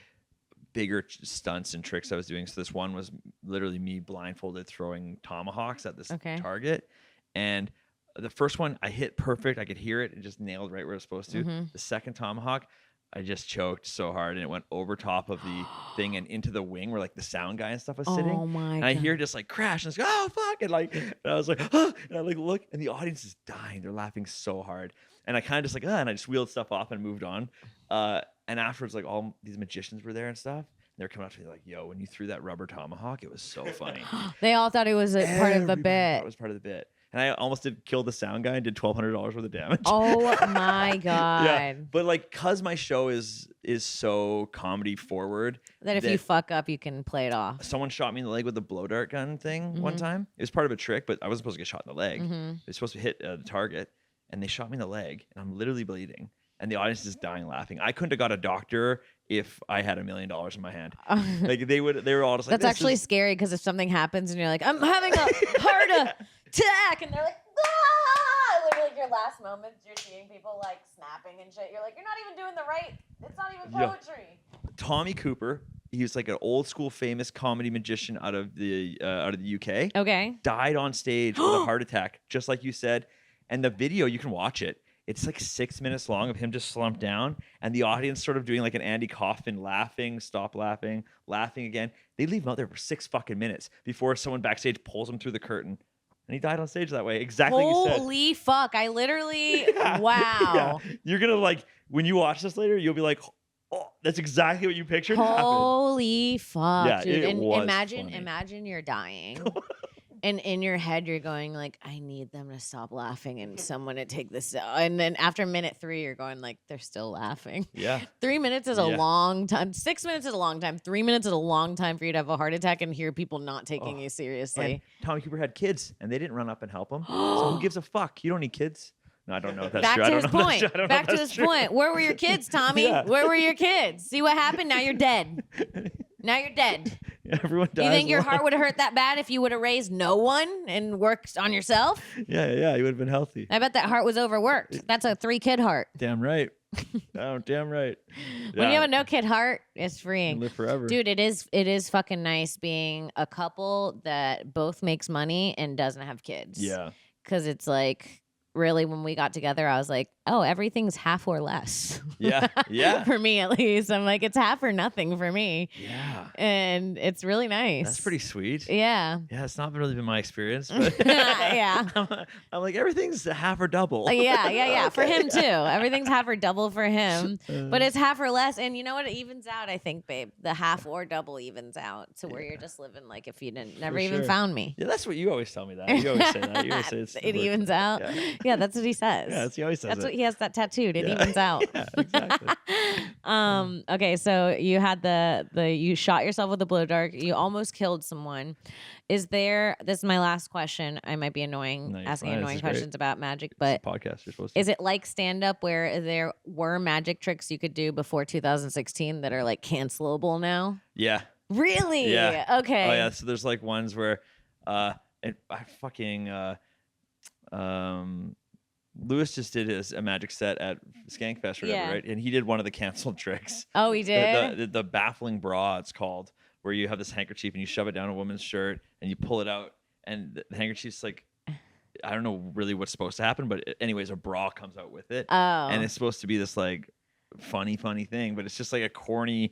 bigger stunts and tricks I was doing. So this one was literally me blindfolded throwing tomahawks at this target, and the first one I hit perfect. I could hear it and just nailed right where it was supposed to. The second tomahawk, I just choked so hard and it went over top of the thing and into the wing where like the sound guy and stuff was sitting. Oh my and I hear it just like crash and it's like, oh fuck, and I was like, and I like look and the audience is dying. They're laughing so hard. And I kind of just like, and I just wheeled stuff off and moved on. And afterwards, like all these magicians were there and stuff. They're coming up to me like, yo, when you threw that rubber tomahawk, it was so funny. They all thought it was a part of the Everybody thought bit. it was part of the bit. And I almost did kill the sound guy and did $1,200 worth of damage. Oh my god! Yeah, but like, cause my show is so comedy forward That if you fuck up, you can play it off. someone shot me in the leg with a blow dart gun thing one time. It was part of a trick, but I wasn't supposed to get shot in the leg. It was supposed to hit the target, and they shot me in the leg, and I'm literally bleeding, and the audience is dying laughing. I couldn't have got a doctor if I had $1 million in my hand. Like they were all just like, That's actually scary because if something happens and you're like, I'm having a heart attack, and they're like, ah! Literally, like your last moments, you're seeing people like snapping and shit. You're like, you're not even doing the right. It's not even poetry. Tommy Cooper. He was like an old school famous comedy magician out of the UK. Okay. Died on stage with a heart attack, just like you said. And the video, you can watch it. It's like 6 minutes long of him just slumped down and the audience sort of doing like an Andy Kaufman laughing, stop laughing, laughing again. They leave him out there for 6 fucking minutes before someone backstage pulls him through the curtain. And he died on stage that way. Exactly like you said. Holy fuck. I literally, Yeah. wow. Yeah. You're going to like, when you watch this later, you'll be like, oh, that's exactly what you pictured happened. Holy fuck, Yeah, dude. it And was imagine, funny. imagine you're dying. And in your head, you're going like, I need them to stop laughing and someone to take this. And then after minute 3, you're going like, they're still laughing. Yeah. 3 minutes is a Yeah. long time. 6 minutes is a long time. 3 minutes is a long time for you to have a heart attack and hear people not taking you seriously. And Tommy Cooper had kids and they didn't run up and help him. So who gives a fuck? You don't need kids. No, I don't know if that's Back true. to I his don't know if point. that's true. I don't know Back if to that's his true. point. Where were your kids, Tommy? Yeah. Where were your kids? See what happened? Now you're dead. Now you're dead. Everyone dies. You think your alone. heart would have hurt that bad if you would have raised no one and worked on yourself? Yeah, you would have been healthy. I bet that heart was overworked. That's a 3-kid heart. Damn right. Oh, damn right. When you have a no-kid heart, it's freeing. live forever. Dude, it is fucking nice being a couple that both makes money and doesn't have kids. Yeah. Because it's like, really, when we got together, I was like, oh, everything's half or less. Yeah. Yeah. For me, at least. I'm like, it's half or nothing for me. Yeah. And it's really nice. That's pretty sweet. Yeah. Yeah, it's not really been my experience. But Yeah. I'm like, everything's half or double. Yeah. For him too. Everything's half or double for him, but it's half or less. And you know what? It evens out, I think, babe. The half or double evens out to where you're just living like if you never even sure. found me. Yeah, that's what you always tell me that. You always say that. You always say it's It evens out. Yeah, that's what he says. Yeah, he always says That's it. what he has that tattooed. It Yeah. evens out. Yeah, exactly. Okay, so you had you shot yourself with a blow dart. You almost killed someone. This is my last question. I might be annoying, No, you're asking fine. This annoying is great. questions about magic, It's but a podcast. You're supposed to. is it like stand up where there were magic tricks you could do before 2016 that are like cancelable now? Yeah. Really? Yeah. Okay. Oh yeah. So there's like ones where, I fucking Lewis just did a magic set at Skankfest or whatever, Yeah. right? And he did one of the canceled tricks. Oh, he did? The baffling bra, it's called, where you have this handkerchief and you shove it down a woman's shirt and you pull it out, and the handkerchief's like, I don't know really what's supposed to happen, but anyways, a bra comes out with it, Oh. and it's supposed to be this like funny thing, but it's just like a corny,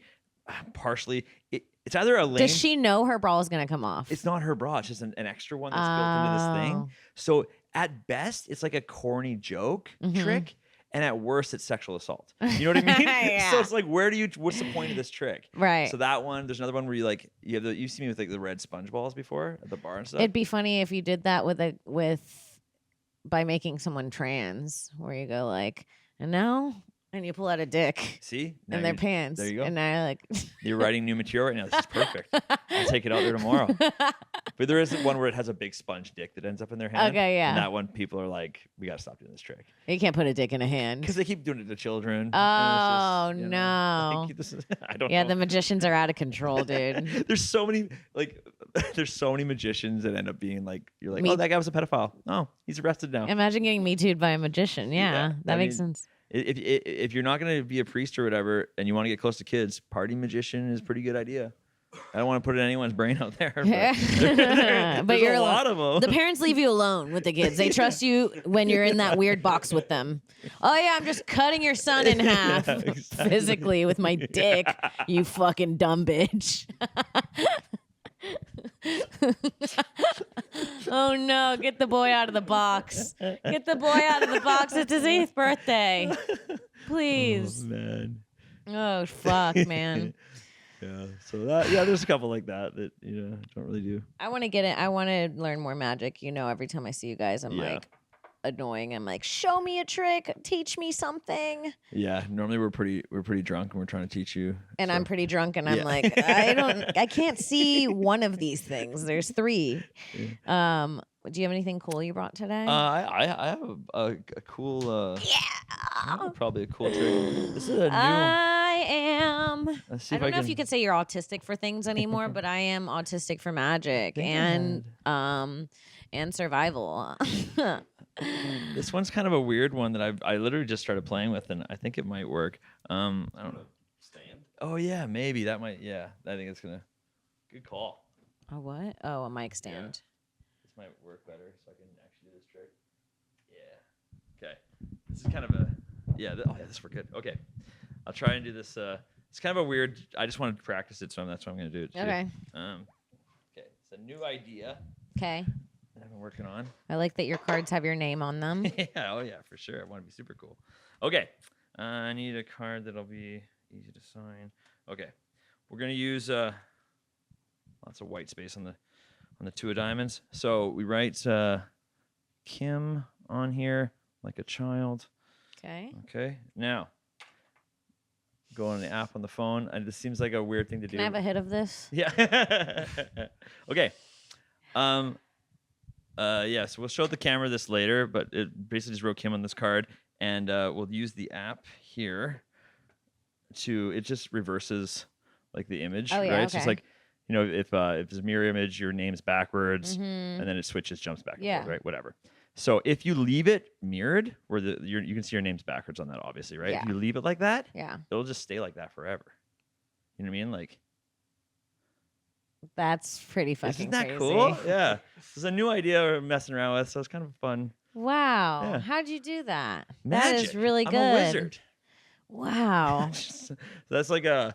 partially. It's either a lame. Does she know her bra is going to come off? It's not her bra. It's just an extra one that's built into this thing. So at best, it's like a corny joke trick, and at worst, it's sexual assault. You know what I mean? Yeah. So it's like, what's the point of this trick? Right. So that one, there's another one where you've seen me with like the red sponge balls before at the bar and stuff. It'd be funny if you did that by making someone trans, where you go like, and now, and you pull out a dick See? Now in their you- pants. There you go. And now you're like, You're writing new material right now. This is perfect. I'll take it out there tomorrow. But there is one where it has a big sponge dick that ends up in their hand. Okay, yeah. And that one, people are like, we got to stop doing this trick. You can't put a dick in a hand. Because they keep doing it to children. Oh, and it's just, no. I don't know. Yeah, the magicians are out of control, dude. There's so many, there's so many magicians that end up being like, you're like, Me- oh, that guy was a pedophile. Oh, he's arrested now. Imagine getting Me Too'd by a magician. Yeah, that I makes mean, sense. If you're not going to be a priest or whatever and you want to get close to kids, party magician is a pretty good idea. I don't want to put it in anyone's brain out there. But, But you're a lot of them. The parents leave you alone with the kids. They trust you when you're in that weird box with them. Oh yeah, I'm just cutting your son in half exactly. physically with my dick. You fucking dumb bitch. Oh no, get the boy out of the box. Get the boy out of the box. It's his 8th birthday. Please. Oh, man. Oh fuck, man. Yeah. So there's a couple like that don't really do. I want to get it. I want to learn more magic. Every time I see you guys, I'm Yeah. like annoying. I'm like, show me a trick, teach me something. Yeah. Normally we're pretty drunk and we're trying to teach you. And so. I'm pretty drunk, and I'm Yeah. like, I can't see one of these things. There's 3. Yeah. Do you have anything cool you brought today? I have a cool. Yeah. Probably a cool trick. This is a new. I am. Let's see I if don't know can, if you could say you're autistic for things anymore, but I am autistic for magic and survival. This one's kind of a weird one that I literally just started playing with, and I think it might work. I don't know. Stand? Oh yeah, maybe that might. Yeah, I think it's gonna. Good call. A what? Oh, a mic stand. Yeah. This might work better, so I can actually do this trick. Yeah. Okay. This is kind of a. Yeah. This worked good. Okay. I'll try and do this. It's kind of a weird. I just wanted to practice it, so that's why I'm gonna do it. Too. Okay. Okay. It's a new idea Okay. that I've been working on. I like that your cards have your name on them. Yeah, oh yeah, for sure. I want to be super cool. Okay, I need a card that'll be easy to sign. Okay, we're gonna use lots of white space on the 2 of diamonds. So we write Kim on here like a child. Okay. Okay, now go on the app on the phone. And this seems like a weird thing to do. Can I have a hit of this? Yeah. Okay. Yeah, so we'll show the camera this later, but it basically just wrote Kim on this card, and we'll use the app here it just reverses like the image, Oh, yeah, right? It's just okay. like, if it's a mirror image, your name's backwards, and then it jumps back and Yeah. forth, right? Whatever. So if you leave it mirrored, where you can see your name's backwards on that, obviously, right? Yeah. If you leave it like that, Yeah. it'll just stay like that forever. You know what I mean? Like, That's pretty fucking isn't that crazy. cool? Yeah. It's a new idea we're messing around with, so it's kind of fun. Wow. Yeah. How'd you do that? Magic. That is really good. I'm a wizard. Wow. So that's like I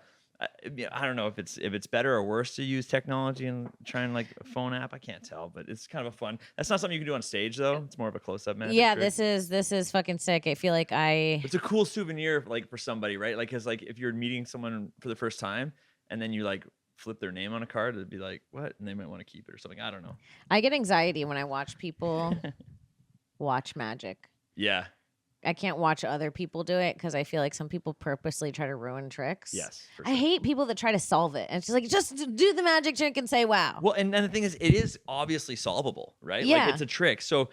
don't know if it's better or worse to use technology and try and like a phone app. I can't tell, but it's kind of a fun. That's not something you can do on stage though. It's more of a close-up magic Yeah, trick. this is fucking sick. I feel like It's a cool souvenir like for somebody, right? Like, cause like if you're meeting someone for the first time and then you like flip their name on a card, it'd be like, what? And they might want to keep it or something. I don't know. I get anxiety when I watch people watch magic. Yeah. I can't watch other people do it because I feel like some people purposely try to ruin tricks. Yes. For I sure. hate people that try to solve it. And it's just like, just do the magic trick and say, wow. Well, and the thing is, it is obviously solvable, right? Yeah. Like it's a trick. So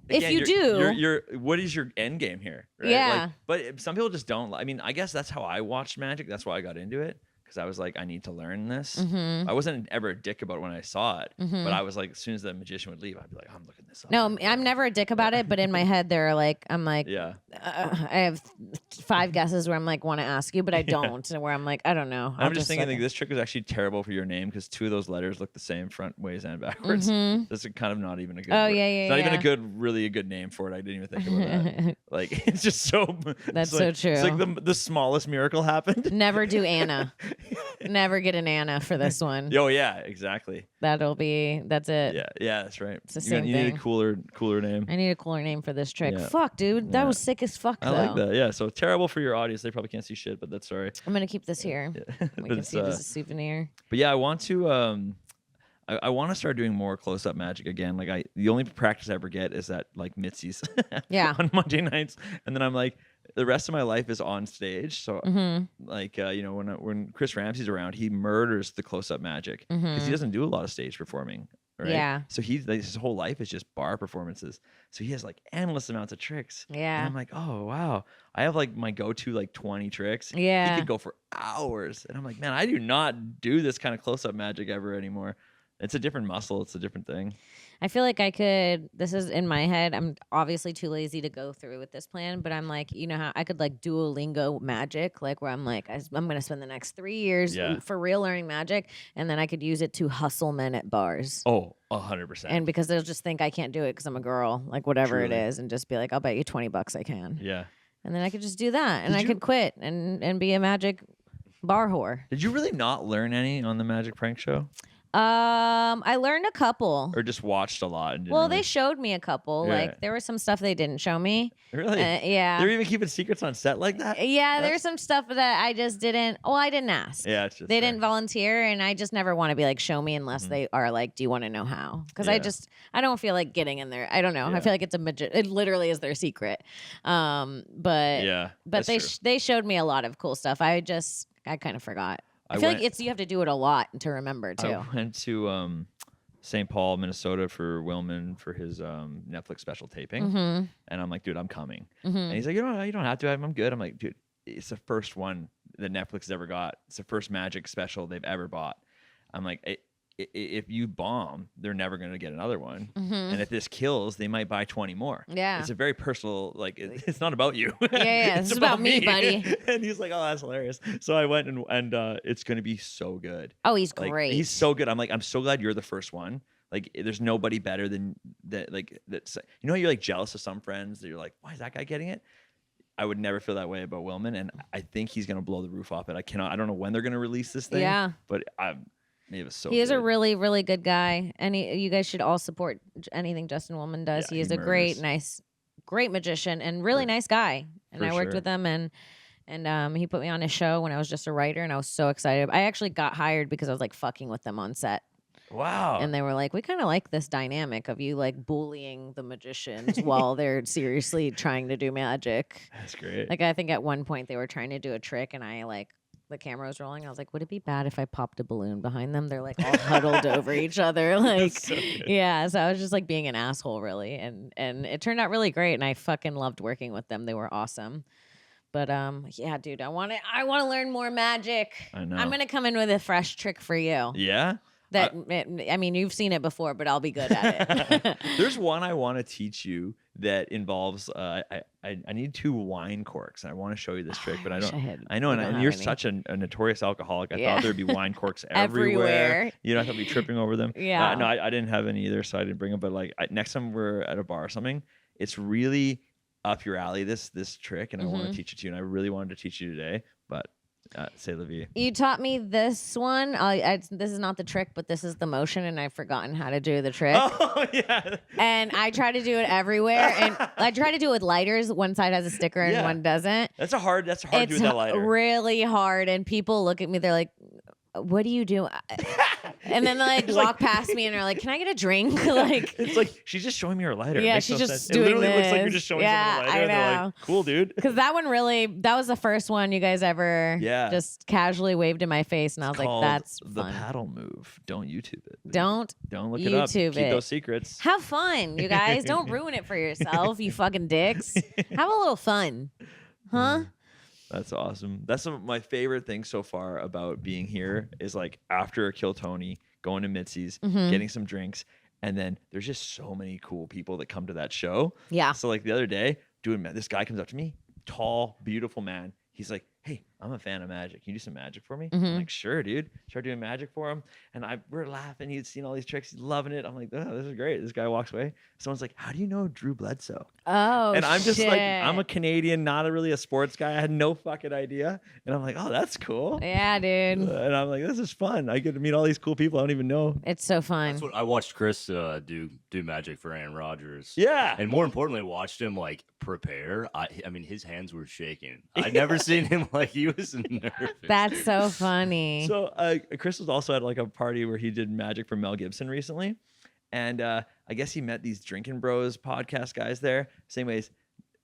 If you do- you're what is your end game here? Right? Yeah. But some people just don't. I mean, I guess that's how I watched magic. That's why I got into it. Because I was like, I need to learn this. Mm-hmm. I wasn't ever a dick about it when I saw it, but I was like, as soon as the magician would leave, I'd be like, I'm looking this up. No, I'm never a dick about it, but in my head, I'm like, Yeah. I have 5 guesses where I'm like, want to ask you, but I don't. And where I'm like, I don't know. I'm just thinking like, this trick is actually terrible for your name because 2 of those letters look the same front ways and backwards. That's kind of not even a good. Oh, word. yeah, It's not even yeah. really a good name for it. I didn't even think about that. Like it's just so. That's it's like, so true. It's like the smallest miracle happened. Never do Anna. Never get an Anna for this one. Oh yeah, exactly. That's it. Yeah, that's right. It's the same you need thing. a cooler name. I need a cooler name for this trick. Yeah. Fuck, dude. That Yeah. was sick as fuck, I though. like that. Yeah, so terrible for your audience. They probably can't see shit, but that's sorry. I'm going to keep this here. Yeah. We But can it's, see it as a souvenir. But yeah, I want to. I want to start doing more close-up magic again. Like the only practice I ever get is at like Mitzi's Yeah. on Monday nights, and then I'm like, the rest of my life is on stage. So like when Chris Ramsey's around, he murders the close-up magic because he doesn't do a lot of stage performing right? Yeah. So he's like, his whole life is just bar performances. So he has like endless amounts of tricks. Yeah. And I'm like, oh wow, I have like my go-to like 20 tricks. Yeah. He could go for hours, and I'm like, man, I do not do this kind of close-up magic ever anymore. It's a different muscle. It's a different thing. I feel like I could, this is in my head. I'm obviously too lazy to go through with this plan, but I'm like, you know how I could like Duolingo magic, like where I'm like, I'm going to spend the next 3 years for real learning magic. And then I could use it to hustle men at bars. Oh, 100%. And because they'll just think I can't do it because I'm a girl, like whatever Truly. it is, and just be like, I'll bet you $20 I can. Yeah. And then I could just do that, and I could quit and be a magic bar whore. Did you really not learn any on the Magic Prank Show? I learned a couple. Or just watched a lot? And Well, they showed me a couple. Yeah. Like there was some stuff they didn't show me. Really? Yeah. They're even keeping secrets on set like that? Yeah, there's some stuff that I just didn't. Well, I didn't ask. Yeah, it's just they fair. didn't volunteer, and I just never want to be like, show me unless they are like, do you want to know how? Because I don't feel like getting in there. I don't know. I feel like it's it literally is their secret. But they showed me a lot of cool stuff. I kind of forgot. I feel like you have to do it a lot to remember too. I went to St. Paul, Minnesota for Willman for his Netflix special taping, and I'm like, dude, I'm coming. And he's like, you don't have to. I'm good. I'm like, dude, it's the first one that Netflix has ever got. It's the first magic special they've ever bought. I'm like, if you bomb, they're never going to get another one. And if this kills, they might buy 20 more. Yeah. It's a very personal, like, it's not about you. Yeah, it's about me, buddy. And he's like, oh, that's hilarious. So I went and it's going to be so good. Oh, he's like, great. He's so good. I'm like, I'm so glad you're the first one. Like, there's nobody better than that. Like, that's, you know, how you're like jealous of some friends that you're like, why is that guy getting it? I would never feel that way about Willman. And I think he's going to blow the roof off it. I don't know when they're going to release this thing. Yeah. But he was so He is good. a really, really good guy. And you guys should all support anything Justin Willman does. Yeah, he is he a great magician and really nice guy. And I worked with him and he put me on his show when I was just a writer, and I was so excited. I actually got hired because I was like fucking with them on set. Wow. And they were like, we kind of like this dynamic of you like bullying the magicians while they're seriously trying to do magic. That's great. Like, I think at one point they were trying to do a trick, and the camera was rolling. I was like, would it be bad if I popped a balloon behind them? They're like all huddled over each other. Like, so yeah. So I was just like being an asshole, really. And it turned out really great. And I fucking loved working with them. They were awesome. But yeah, dude, I want to learn more magic. I know. I'm going to come in with a fresh trick for you. Yeah. I mean, you've seen it before, but I'll be good at it. There's one I want to teach you that involves. I need 2 wine corks. I want to show you this trick, but I don't. I know, and you're such a notorious alcoholic. I thought there'd be wine corks everywhere. You don't have to be tripping over them. Yeah. No, I didn't have any either, so I didn't bring them. But like next time we're at a bar or something, it's really up your alley. This trick, and I want to teach it to you. And I really wanted to teach you today, but. C'est la vie. You taught me this one. This is not the trick, but this is the motion, and I've forgotten how to do the trick. Oh, yeah. And I try to do it everywhere, and I try to do it with lighters. One side has a sticker and one doesn't. That's hard to do with that lighter. It's really hard, and people look at me. They're like, what do you do? And then they like walk past me and are like, can I get a drink? Like, it's like she's just showing me her lighter. Yeah, she's just doing it literally this. looks like you're just showing someone a lighter. I know. And they're like, cool, dude. Because that was the first one you guys ever just casually waved in my face, and I was like, that's fun. The paddle move. Don't YouTube it. Don't look it YouTube up. Keep those secrets. Have fun, you guys. Don't ruin it for yourself, you fucking dicks. Have a little fun. Huh? That's awesome. That's some of my favorite things so far about being here is like after a Kill Tony, going to Mitzi's, getting some drinks, and then there's just so many cool people that come to that show. Yeah. So like the other day, this guy comes up to me, tall, beautiful man. He's like, hey, I'm a fan of magic. Can you do some magic for me? I'm like, sure, dude. Start doing magic for him. And we're laughing. He'd seen all these tricks. He's loving it. I'm like, oh, this is great. This guy walks away. Someone's like, how do you know Drew Bledsoe? Oh, and I'm just like, I'm a Canadian, not really a sports guy. I had no fucking idea. And I'm like, oh, that's cool. Yeah, dude. And I'm like, this is fun. I get to meet all these cool people I don't even know. It's so fun. That's what I watched Chris do magic for Aaron Rodgers. Yeah. And more importantly, watched him like prepare. I mean, his hands were shaking. I'd never seen him like he was nervous. That's so funny. So Chris was also at like a party where he did magic for Mel Gibson recently. And I guess he met these Drinking Bros podcast guys there. Same ways,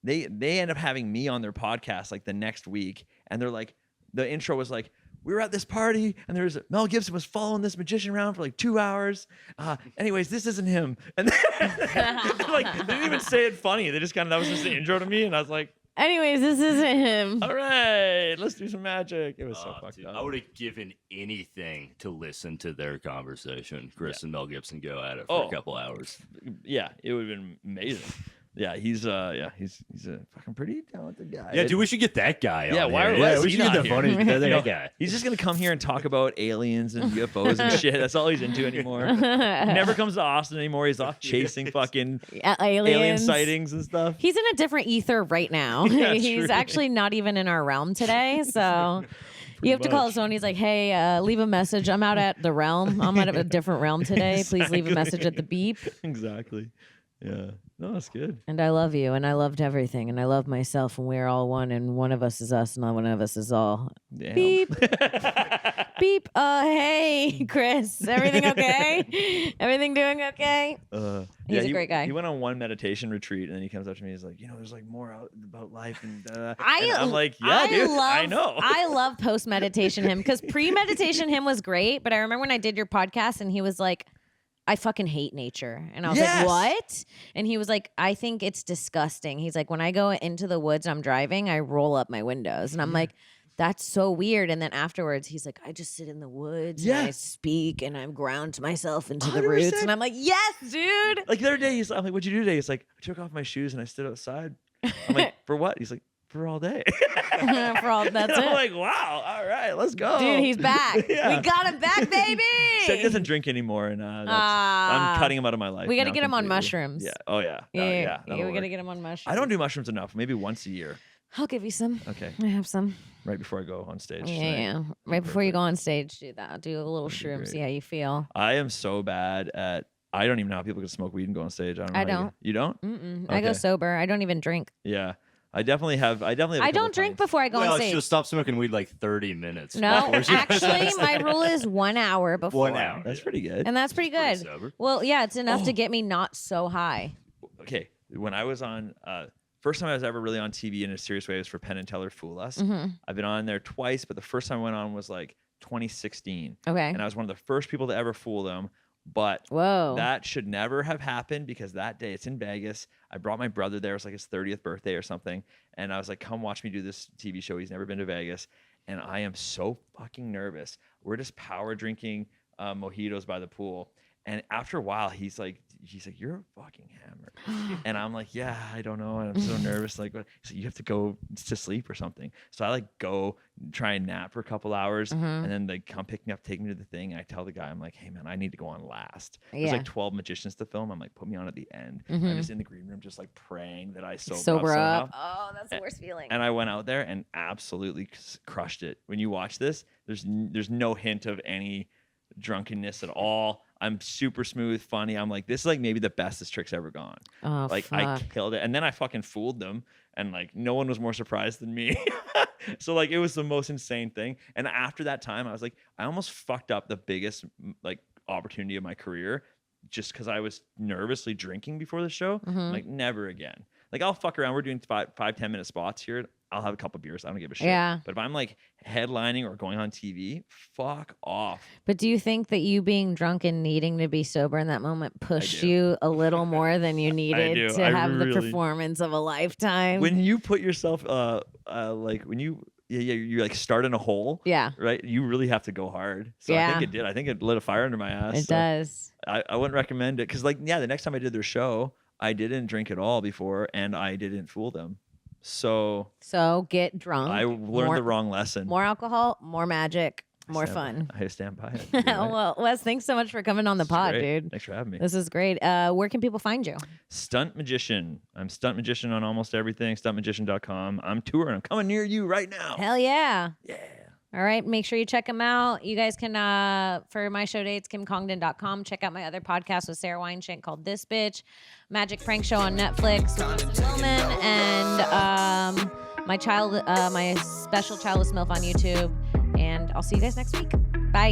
they end up having me on their podcast like the next week. And they're like, the intro was like, we were at this party and Mel Gibson was following this magician around for like 2 hours. Anyways, this isn't him. And then, like, they didn't even say it funny. They just that was just the intro to me. And I was like, anyways, this isn't him. all right, let's do some magic. It was so fucked up. I would have given anything to listen to their conversation. Chris and Mel Gibson go at it for a couple hours. Yeah, it would have been amazing. Yeah, he's a fucking pretty talented guy. Yeah, dude, we should get that guy. Yeah, on why here. is we he should get not the here? funny that guy. He's just gonna come here and talk about aliens and UFOs and shit. That's all he's into anymore. He never comes to Austin anymore. He's off chasing fucking alien sightings and stuff. He's in a different ether right now. Yeah, He's true. actually not even in our realm today. So you have to call his phone. He's like, hey, leave a message. I'm out at the realm. I'm out of a different realm today. Please leave a message at the beep. Exactly. Yeah. No, that's good. And I love you, and I loved everything, and I love myself, and we're all one, and one of us is us, and one of us is all. Damn. Beep. Beep. Hey, Chris. Everything okay? Everything doing okay? He's a great guy. He went on one meditation retreat, and then he comes up to me. He's like, there's like more out about life, and and I'm I'm like, yeah, dude, I know. I love post meditation him because pre meditation him was great, but I remember when I did your podcast, and he was like, I fucking hate nature. And I was like, what? And he was like, I think it's disgusting. He's like, when I go into the woods and I'm driving, I roll up my windows. And I'm like, that's so weird. And then afterwards, he's like, I just sit in the woods and I speak and I ground myself into the 100%. roots. And I'm like, yes, dude. Like the other day, I'm like, what'd you do today? He's like, I took off my shoes and I stood outside. I'm like, for what? He's like, for all day. For all, that's and it. I'm like, wow, all right, let's go. Dude, he's back. Yeah. We got him back, baby. So he doesn't drink anymore, and I'm cutting him out of my life. We got to now get him on completely. mushrooms. Yeah. Oh yeah. Yeah, that'll we got to work. get him on mushrooms. I don't do mushrooms enough. Maybe once a year. I'll give you some. Okay. I have some. Right before I go on stage. Yeah, tonight. yeah. Right before you go on stage, do that. Do a little That'd be shroom, great. see how you feel. I am so bad at. I don't even know how people can smoke weed and go on stage. I don't know. I how don't. You don't? Mm-mm. I go Okay. sober. I don't even drink. Yeah. I definitely have. a I couple don't drink pints. before I go on Well, stage. she'll stop smoking weed like 30 minutes. No, before she goes on actually, my stage. rule is 1 hour before. 1 hour. That's pretty good. And that's pretty Pretty good. sober. Well, yeah, it's enough to get me not so high. Okay. When I was on, first time I was ever really on TV in a serious way was for Penn and Teller Fool Us. Mm-hmm. I've been on there twice, but the first time I went on was like 2016. Okay. And I was one of the first people to ever fool them. But Whoa. that should never have happened because that day, it's in Vegas. I brought my brother there. It was like his 30th birthday or something. And I was like, come watch me do this TV show. He's never been to Vegas. And I am so fucking nervous. We're just power drinking mojitos by the pool. And after a while, he's like, you're fucking hammered. And I'm like, yeah, I don't know. And I'm so nervous. Like, what? He's like, you have to go to sleep or something. So I like go try and nap for a couple hours. And then they come pick me up, take me to the thing. And I tell the guy, I'm like, hey man, I need to go on last. There's like 12 magicians to film. I'm like, put me on at the end. I'm just in the green room, just like praying that I sober up. Oh, that's the worst feeling. And I went out there and absolutely crushed it. When you watch this, there's no hint of any drunkenness at all. I'm super smooth, funny. I'm like, this is like maybe the best this trick's ever gone. Oh, like fuck. I killed it. And then I fucking fooled them. And like no one was more surprised than me. So like it was the most insane thing. And after that time, I was like, I almost fucked up the biggest like opportunity of my career just because I was nervously drinking before the show. I'm like, never again. Like I'll fuck around. We're doing 5-10 minute spots here. I'll have a couple beers. I don't give a shit. Yeah. But if I'm like headlining or going on TV, fuck off. But do you think that you being drunk and needing to be sober in that moment pushed do. you a little more than you needed do. to I have the really- performance of a lifetime? When you put yourself like when you you like start in a hole, Yeah. right? You really have to go hard. So I Yeah. think it did. I think it lit a fire under my ass. It So does. I wouldn't recommend it because like the next time I did their show, I didn't drink at all before and I didn't fool them. So So get drunk. I learned the wrong lesson. More alcohol, more magic, more fun. I stand by it. You're right. Well, Wes, thanks so much for coming on the This is pod, great. dude. Thanks for having me. This is great. Where can people find you? Stunt Magician. I'm Stunt Magician on almost everything. Stuntmagician.com. I'm touring. I'm coming near you right now. Hell yeah. Yeah. All right. Make sure you check them out. You guys can, for my show dates, kimcongdon.com. Check out my other podcast with Sarah Weinschenk called This Bitch. Magic Prank Show on Netflix with Justin Millman. And my special Childless MILF on YouTube. And I'll see you guys next week. Bye.